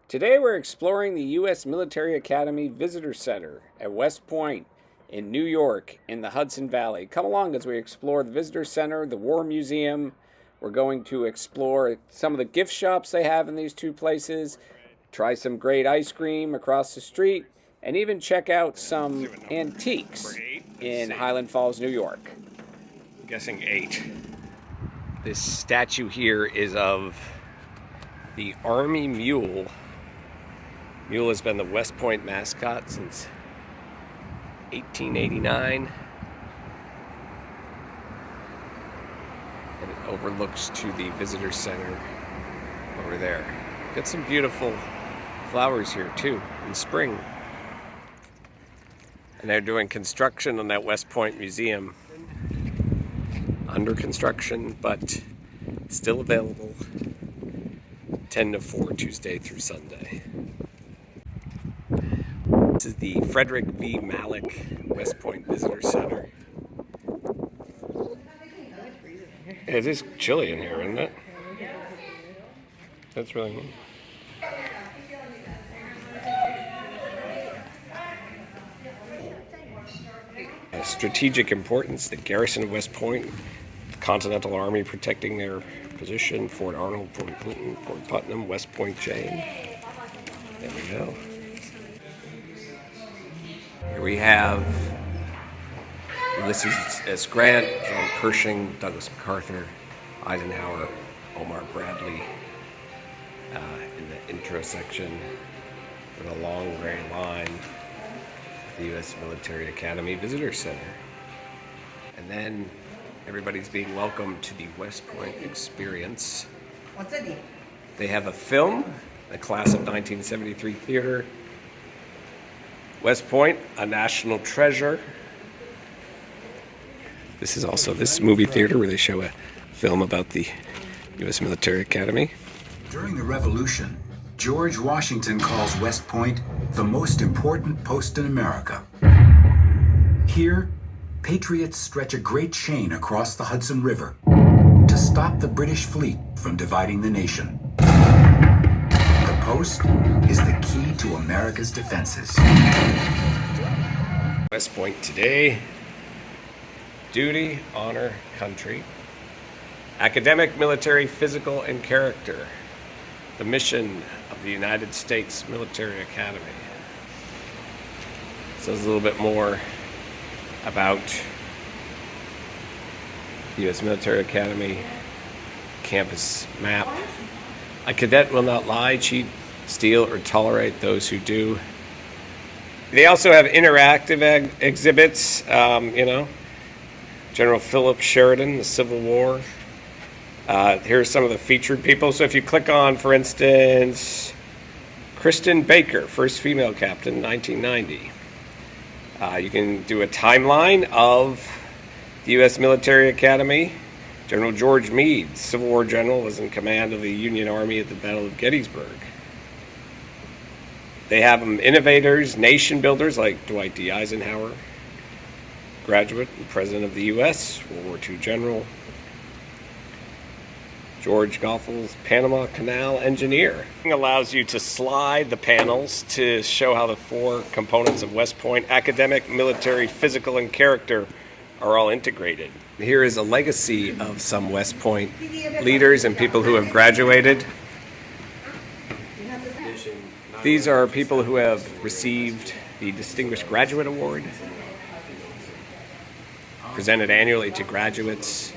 Today we're exploring the U.S. Military Academy Visitor Center at West Point in New York in the Hudson Valley. Come along as we explore the Visitor Center, the War Museum. We're going to explore some of the gift shops they have in these two places, try some great ice cream across the street, and even check out some antiques in Highland Falls, New York. I'm guessing 8. This statue here is of the Army Mule. Mule has been the West Point mascot since 1889. And it overlooks to the visitor center over there. Got some beautiful flowers here too in spring. And they're doing construction on that West Point Museum. Under construction, but still available 10 to 4 Tuesday through Sunday. This is the Frederick V. Malek West Point Visitor Center. It is chilly in here, isn't it? That's really neat. Strategic importance, the garrison of West Point, the Continental Army protecting their position, Fort Arnold, Fort Clinton, Fort Putnam, West Point Jail. There we go. Here we have Ulysses S. Grant, John Pershing, Douglas MacArthur, Eisenhower, Omar Bradley in the intro section with a long gray line. The U.S. Military Academy Visitor Center. And then everybody's being welcomed to the West Point experience. They have a film, the class of 1973 theater. West Point, a national treasure. This is also this movie theater where they show a film about the U.S. Military Academy. During the Revolution, George Washington calls West Point the most important post in America. Here, patriots stretch a great chain across the Hudson River to stop the British fleet from dividing the nation. The post is the key to America's defenses. West Point today. Duty, honor, country. Academic, military, physical, and character. The mission of the United States Military Academy. Says a little bit more about the U.S. Military Academy campus map. A cadet will not lie, cheat, steal, or tolerate those who do. They also have interactive exhibits, General Philip Sheridan, the Civil War. Here's some of the featured people. So if you click on, for instance, Kristen Baker, first female captain, 1990. You can do a timeline of the U.S. Military Academy. General George Meade, Civil War general, was in command of the Union Army at the Battle of Gettysburg. They have innovators, nation builders like Dwight D. Eisenhower, graduate and president of the U.S., World War II general. George Goffels, Panama Canal engineer. It allows you to slide the panels to show how the 4 components of West Point, academic, military, physical, and character, are all integrated. Here is a legacy of some West Point leaders and people who have graduated. These are people who have received the Distinguished Graduate Award, presented annually to graduates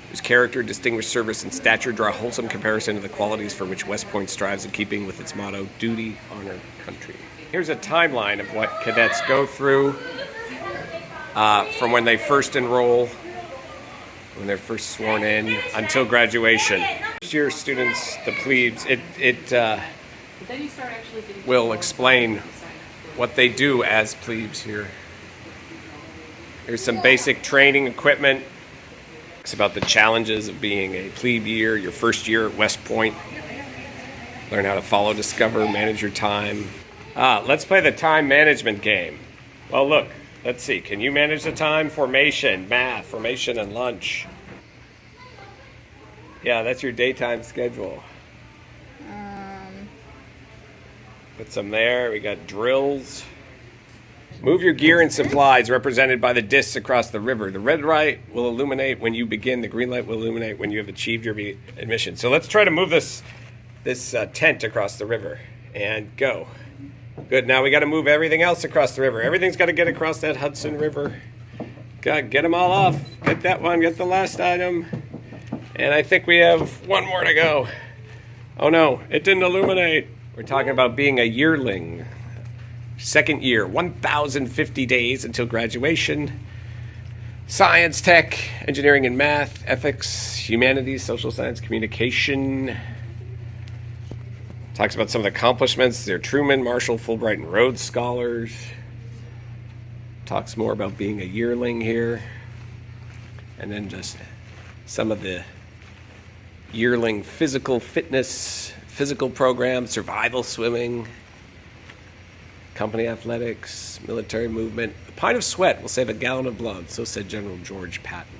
whose character, distinguished service, and stature draw a wholesome comparison to the qualities for which West Point strives in keeping with its motto, duty, honor, country. Here's a timeline of what cadets go through from when they first enroll, when they're first sworn in, until graduation. First year students, the plebes, it will explain what they do as plebes here. Here's some basic training equipment. It's about the challenges of being a plebe year, your first year at West Point. Learn how to follow, discover, manage your time. Let's play the time management game. Well, look, let's see. Can you manage the time? Formation, math, formation, and lunch. Yeah, that's your daytime schedule. Put some there. We got drills. Move your gear and supplies represented by the discs across the river. The red light will illuminate when you begin. The green light will illuminate when you have achieved your admission. So let's try to move this tent across the river and go. Good. Now we got to move everything else across the river. Everything's got to get across that Hudson River. God, get them all off. Get that one. Get the last item. And I think we have one more to go. Oh no, it didn't illuminate. We're talking about being a yearling. Second year, 1,050 days until graduation. Science, tech, engineering and math, ethics, humanities, social science, communication. Talks about some of the accomplishments. They're Truman, Marshall, Fulbright, and Rhodes Scholars. Talks more about being a yearling here. And then just some of the yearling physical fitness, physical programs, survival swimming, company athletics, military movement. A pint of sweat will save a gallon of blood, so said General George Patton.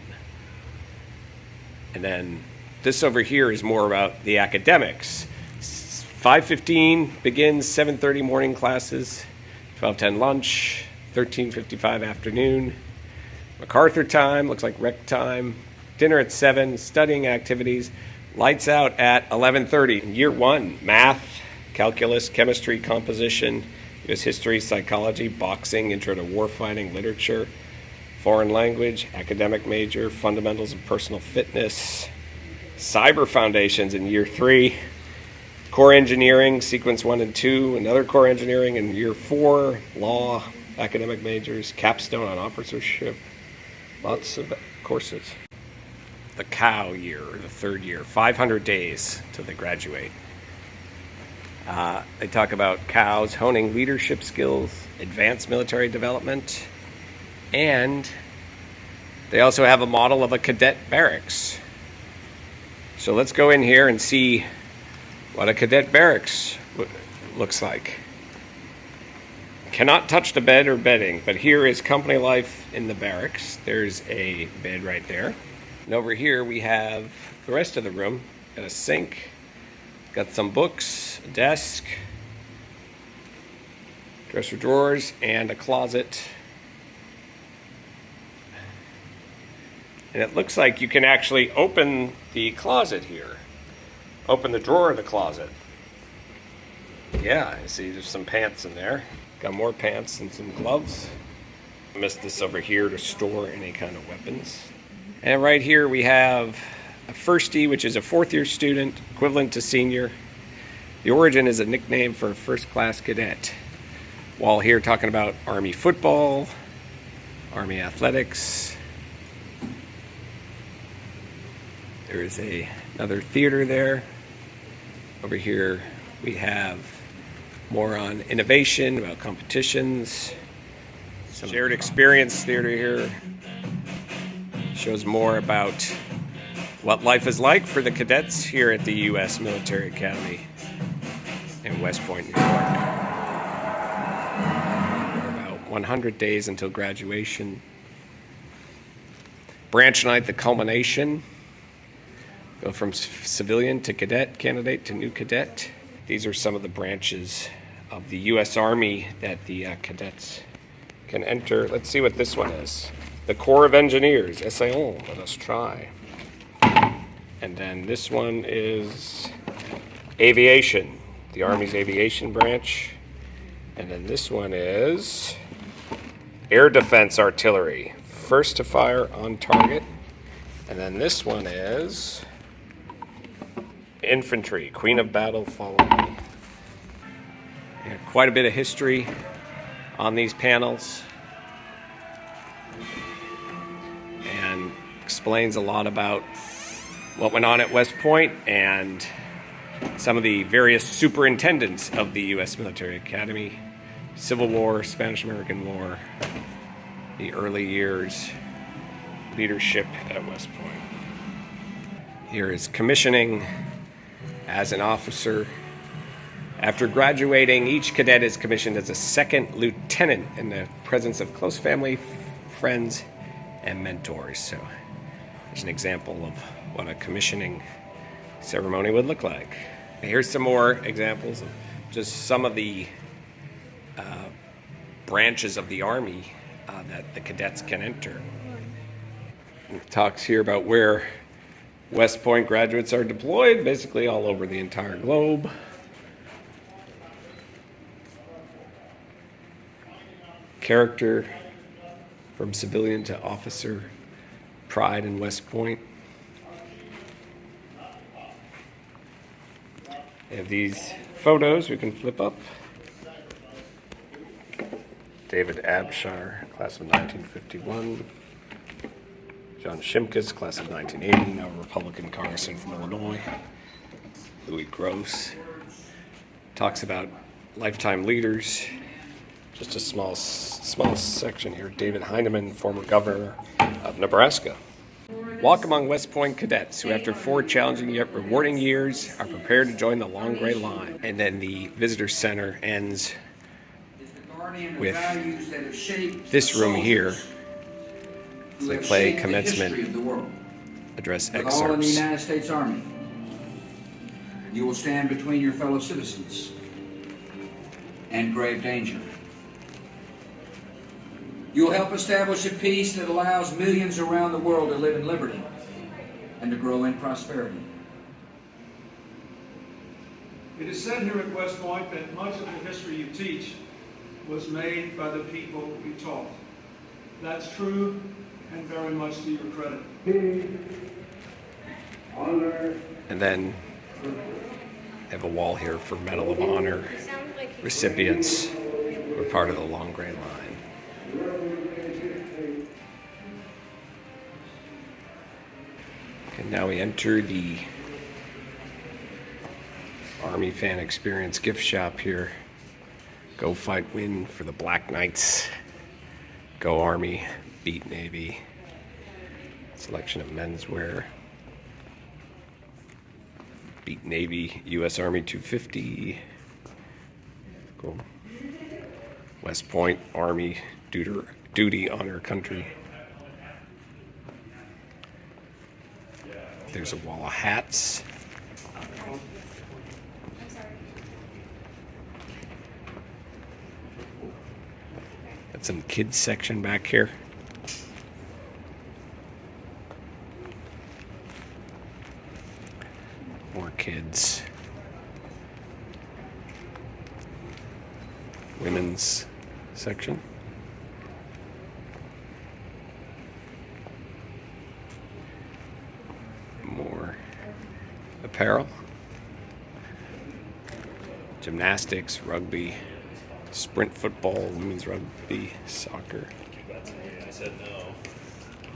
And then this over here is more about the academics. 5:15 begins, 7:30 morning classes, 12:10 lunch, 13:55 afternoon. MacArthur time, looks like rec time. Dinner at 7, studying activities. Lights out at 11:30. Year 1, math, calculus, chemistry, composition, U.S. history, psychology, boxing, intro to warfighting, literature, foreign language, academic major, fundamentals of personal fitness, cyber foundations in year 3, core engineering, sequence 1 and 2, another core engineering in year 4, law, academic majors, capstone on officership, lots of courses. The cow year, or the third year, 500 days till they graduate. They talk about cows honing leadership skills, advanced military development, and they also have a model of a cadet barracks. So let's go in here and see what a cadet barracks looks like. Cannot touch the bed or bedding, but here is company life in the barracks. There's a bed right there. And over here we have the rest of the room. Got a sink, got some books, a desk, dresser drawers, and a closet. And it looks like you can actually open the closet here. Open the drawer of the closet. Yeah, I see there's some pants in there. Got more pants and some gloves. I missed this over here to store any kind of weapons. And right here we have a firstie, which is a fourth-year student, equivalent to senior. The origin is a nickname for a first-class cadet. While here talking about Army football, Army athletics. There is another theater there. Over here we have more on innovation, about competitions. Some shared experience theater here. Shows more about what life is like for the cadets here at the U.S. Military Academy in West Point, New York. About 100 days until graduation. Branch night, the culmination. Go from civilian to cadet candidate to new cadet. These are some of the branches of the U.S. Army that the cadets can enter. Let's see what this one is. The Corps of Engineers, essayons, let us try. And then this one is aviation, the Army's aviation branch. And then this one is air defense artillery, first to fire on target. And then this one is infantry, queen of battle, follow me. Yeah, quite a bit of history on these panels. And explains a lot about what went on at West Point and some of the various superintendents of the U.S. Military Academy, Civil War, Spanish-American War, the early years, leadership at West Point. Here is commissioning as an officer. After graduating, each cadet is commissioned as a second lieutenant in the presence of close family, friends, and mentors. So there's an example of what a commissioning ceremony would look like. Here's some more examples of just some of the branches of the Army that the cadets can enter. It talks here about where West Point graduates are deployed, basically all over the entire globe. Character from civilian to officer, pride in West Point. They have these photos we can flip up. David Abshire, class of 1951. John Shimkus, class of 1980, now a Republican congressman from Illinois. Louis Gross. Talks about lifetime leaders. Just a small section here. David Heinemann, former governor of Nebraska. Walk among West Point cadets who, after 4 challenging yet rewarding years, are prepared to join the long gray line. And then the visitor center ends with this room here. So they play commencement address With all in the excerpts. United States Army, you will stand between your fellow citizens and grave danger. You will help establish a peace that allows millions around the world to live in liberty and to grow in prosperity. It is said here at West Point that much of the history you teach was made by the people you taught. That's true and very much to your credit. And then they have a wall here for Medal of Honor recipients who are part of the Long Gray Line. And now we enter the Army Fan Experience gift shop here. Go fight, win for the Black Knights. Go Army, beat Navy. Selection of menswear. Beat Navy, U.S. Army 250. Cool. West Point Army duty honor country. There's a wall of hats. Got some kids section back here. More kids. Women's section. More apparel. Gymnastics, rugby, sprint football, women's rugby, soccer. I said no.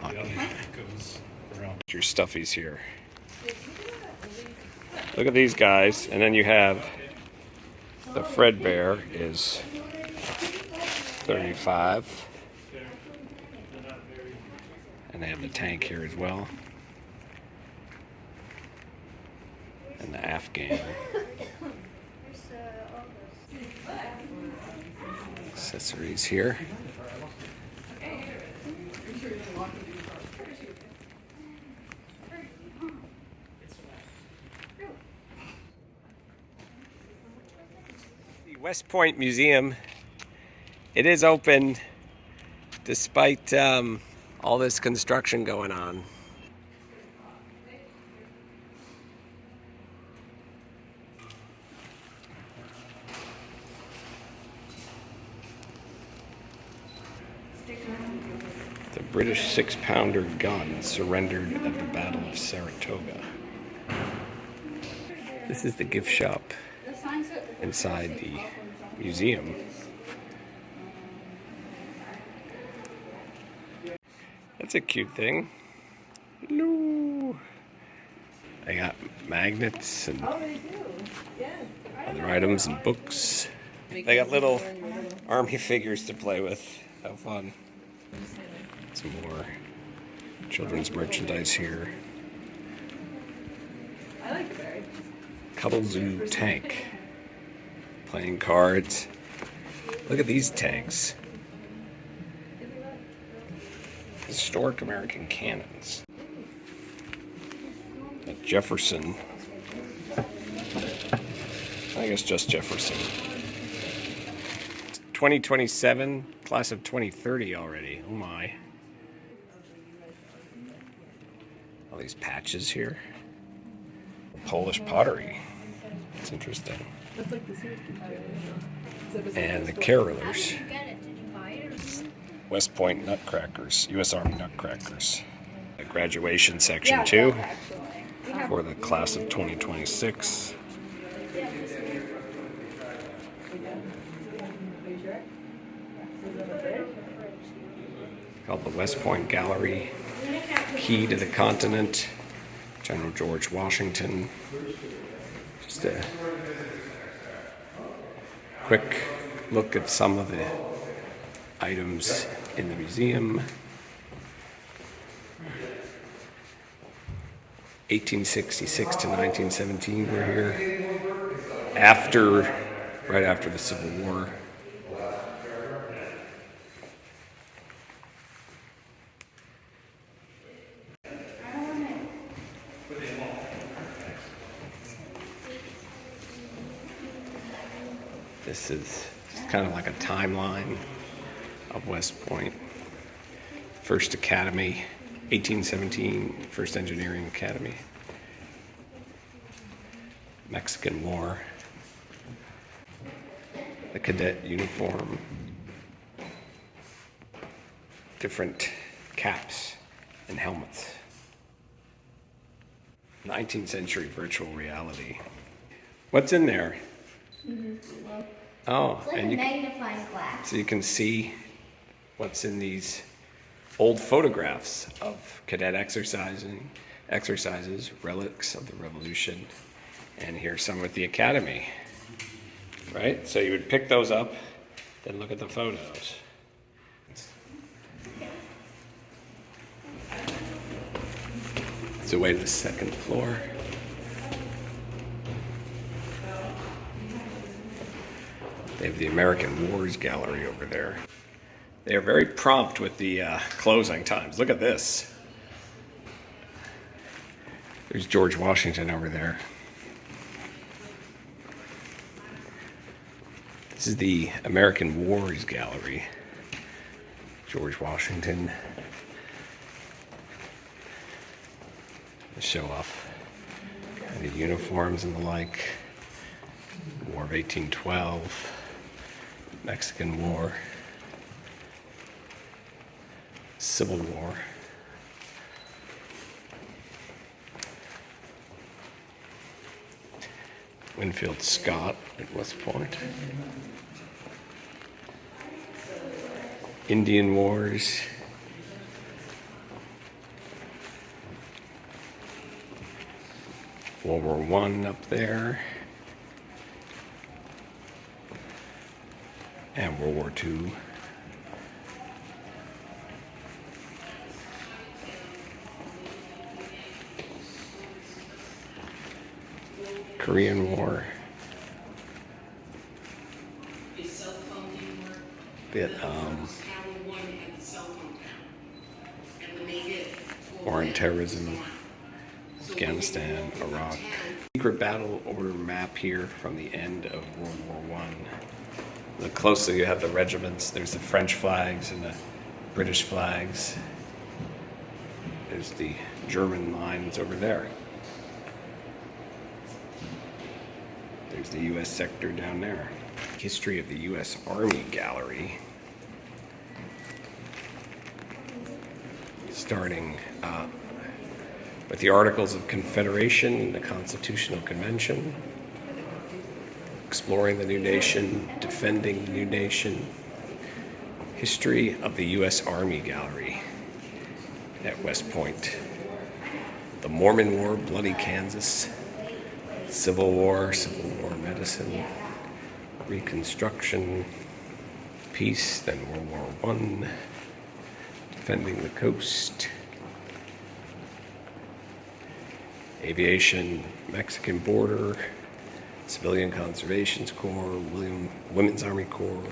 Hockey. Goes around. Your stuffies here. Look at these guys, and then you have the Fredbear is 35, and they have the tank here as well, and the Afghan. Accessories here. The West Point Museum, it is open despite all this construction going on. The British 6-pounder gun surrendered at the Battle of Saratoga. This is the gift shop inside the museum. That's a cute thing. Hello. They got magnets and other items and books. They got little army figures to play with. How fun. Some more children's merchandise here. Cuddle Zoo tank. Playing cards. Look at these tanks. Historic American cannons. At Jefferson. I guess just Jefferson. 2027, class of 2030 already. Oh my. All these patches here. Polish pottery. It's interesting. And the carolers. West Point nutcrackers, U.S. Army nutcrackers. A graduation section too for the class of 2026. Called the West Point Gallery. Key to the Continent. General George Washington. Just a quick look at some of the items in the museum. 1866 to 1917 we're here. Right after the Civil War. This is kind of like a timeline of West Point. First Academy, 1817, First Engineering Academy. Mexican War. The cadet uniform. Different caps and helmets. 19th century virtual reality. What's in there? Oh, It's like and a you magnifying glass. so you can see what's in these old photographs of cadet exercises, relics of the Revolution, and here's some at the Academy. Right? So you would pick those up, then look at the photos. It's a way to the second floor. They have the American Wars Gallery over there. They are very prompt with the closing times. Look at this. There's George Washington over there. This is the American Wars Gallery. George Washington. To show off the uniforms and the like. War of 1812. Mexican War. Civil War. Winfield Scott at West Point. Indian Wars. World War I up there. And World War II. Korean War. Vietnam. War on terrorism. Afghanistan, Iraq. Secret battle order map here from the end of World War I. Look closely, you have the regiments. There's the French flags and the British flags. There's the German lines over there. There's the U.S. sector down there. History of the U.S. Army Gallery. Starting with the Articles of Confederation, the Constitutional Convention, exploring the new nation, defending the new nation, history of the U.S. Army Gallery at West Point, the Mormon War, Bloody Kansas, Civil War medicine, Reconstruction, peace, then World War I, defending the coast, aviation, Mexican border, Civilian Conservation Corps, Women's Army Corps,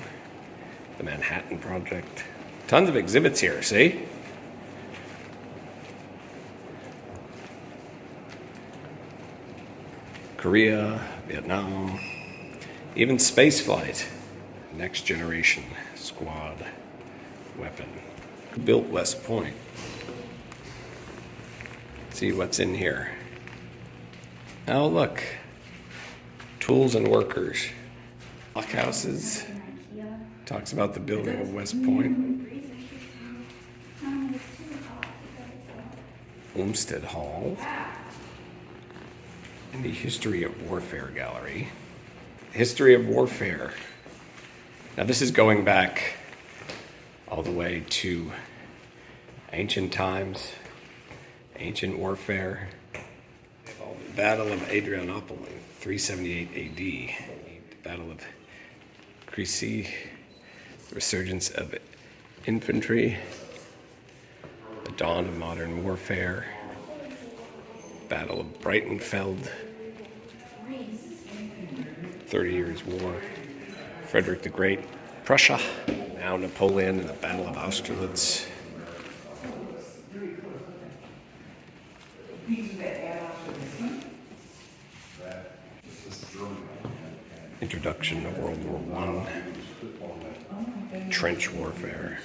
the Manhattan Project. Tons of exhibits here, see? Korea, Vietnam, Even spaceflight, next generation squad weapon. Who built West Point? See what's in here. Oh, look. Tools and workers. Blockhouses. Talks about the building of West Point. Olmsted Hall. And the History of Warfare Gallery. History of Warfare. Now this is going back all the way to ancient times, ancient warfare. The Battle of Adrianople in 378 AD. The Battle of Crécy, the resurgence of infantry, the dawn of modern warfare, Battle of Breitenfeld, 30 Years' War, Frederick the Great, Prussia, now Napoleon in the Battle of Austerlitz. Introduction to World War I, trench warfare.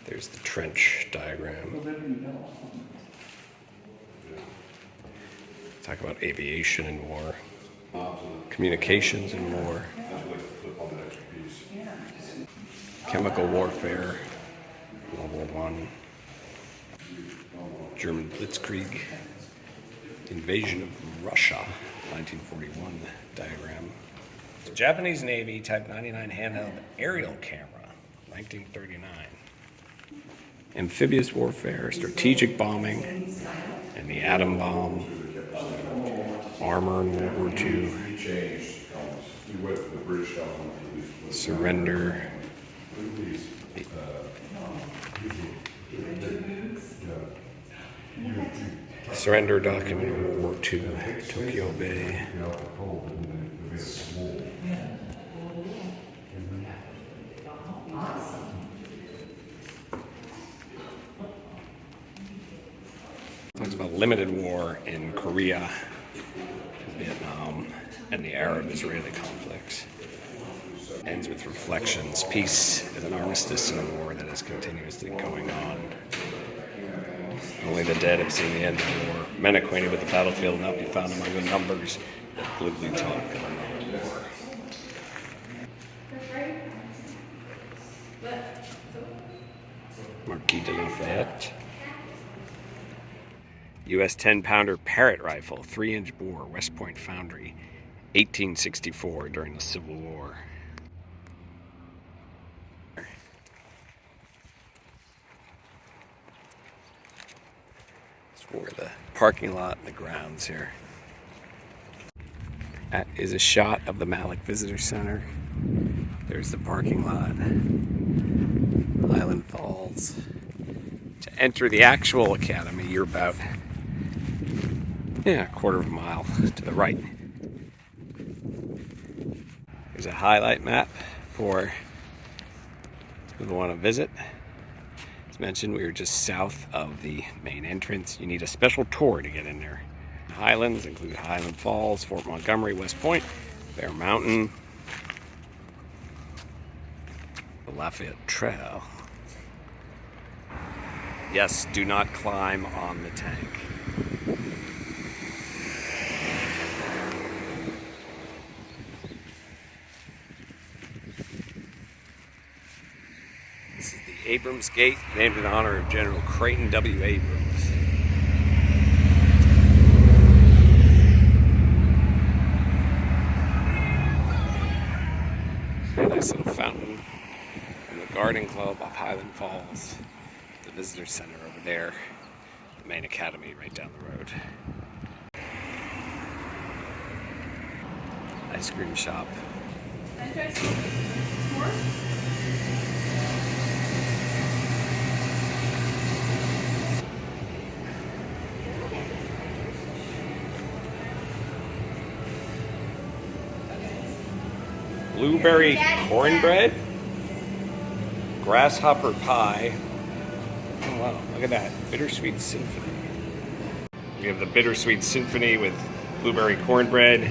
There's the trench diagram. Talk about aviation in war, communications in war, chemical warfare, World War I, German Blitzkrieg, invasion of Russia, 1941 diagram. The Japanese Navy Type 99 handheld aerial camera, 1939. Amphibious warfare, strategic bombing, and the atom bomb, armor in World War II, surrender, surrender document in World War II, Tokyo Bay. Talks about limited war in Korea, Vietnam, and the Arab-Israeli conflicts. Ends with reflections. Peace is an armistice in a war that is continuously going on. Only the dead have seen the end of the war. Men acquainted with the battlefield will not be found among the numbers that glibly talk about war. Marquis de Lafayette. U.S. 10-pounder Parrott rifle, 3-inch bore, West Point Foundry, 1864 during the Civil War. It's for the parking lot and the grounds here. That is a shot of the Malik Visitor Center. There's the parking lot. Highland Falls. To enter the actual academy, you're about a quarter of a mile to the right. There's a highlight map for people who want to visit. As mentioned, we were just south of the main entrance. You need a special tour to get in there. Highlands include Highland Falls, Fort Montgomery, West Point, Bear Mountain, the Lafayette Trail. Yes, do not climb on the tank. This is the Abrams Gate, named in honor of General Creighton W. Abrams. A nice little fountain in the Garden Club of Highland Falls. The visitor center over there, the main academy right down the road. Ice cream shop. Can I try some more? Blueberry cornbread, grasshopper pie. Oh wow, look at that. Bittersweet Symphony. We have the Bittersweet Symphony with blueberry cornbread,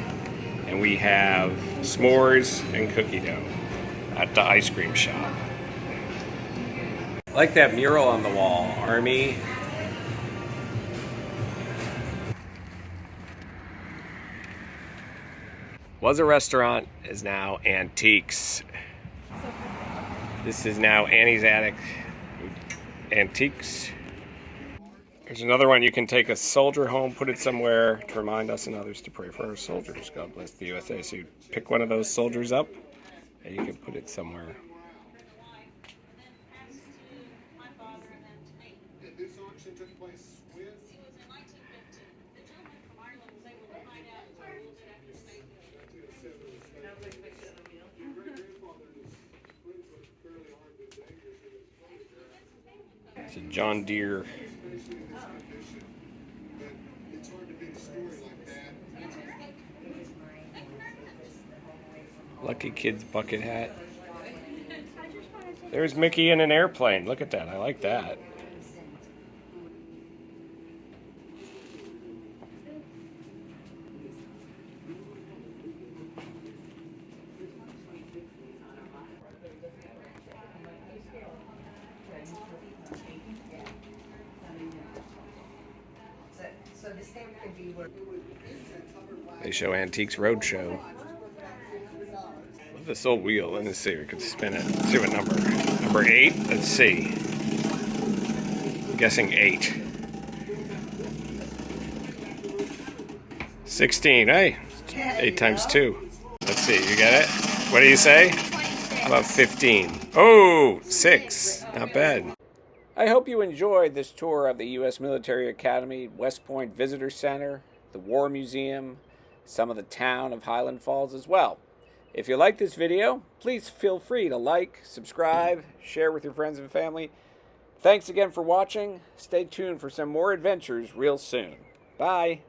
and we have s'mores and cookie dough at the ice cream shop. I like that mural on the wall, Army. Was a restaurant, is now Antiques. This is now Annie's Attic Antiques. There's another one. You can take a soldier home, put it somewhere to remind us and others to pray for our soldiers. God bless the USA. So you pick one of those soldiers up and you can put it somewhere. This auction took place with It's a John Deere. Lucky Kid's bucket hat. There's Mickey in an airplane. Look at that. I like that. They show Antiques Roadshow. This old wheel. Let's see. We can spin it. Let's see what number. Number 8. Let's see. I'm guessing 8. 16. Hey, 8 times 2. Let's see. You get it? What do you say? How about 15? Oh, 6. Not bad. I hope you enjoyed this tour of the U.S. Military Academy, West Point Visitor Center, the War Museum, some of the town of Highland Falls as well. If you like this video, please feel free to like, subscribe, share with your friends and family. Thanks again for watching. Stay tuned for some more adventures real soon. Bye.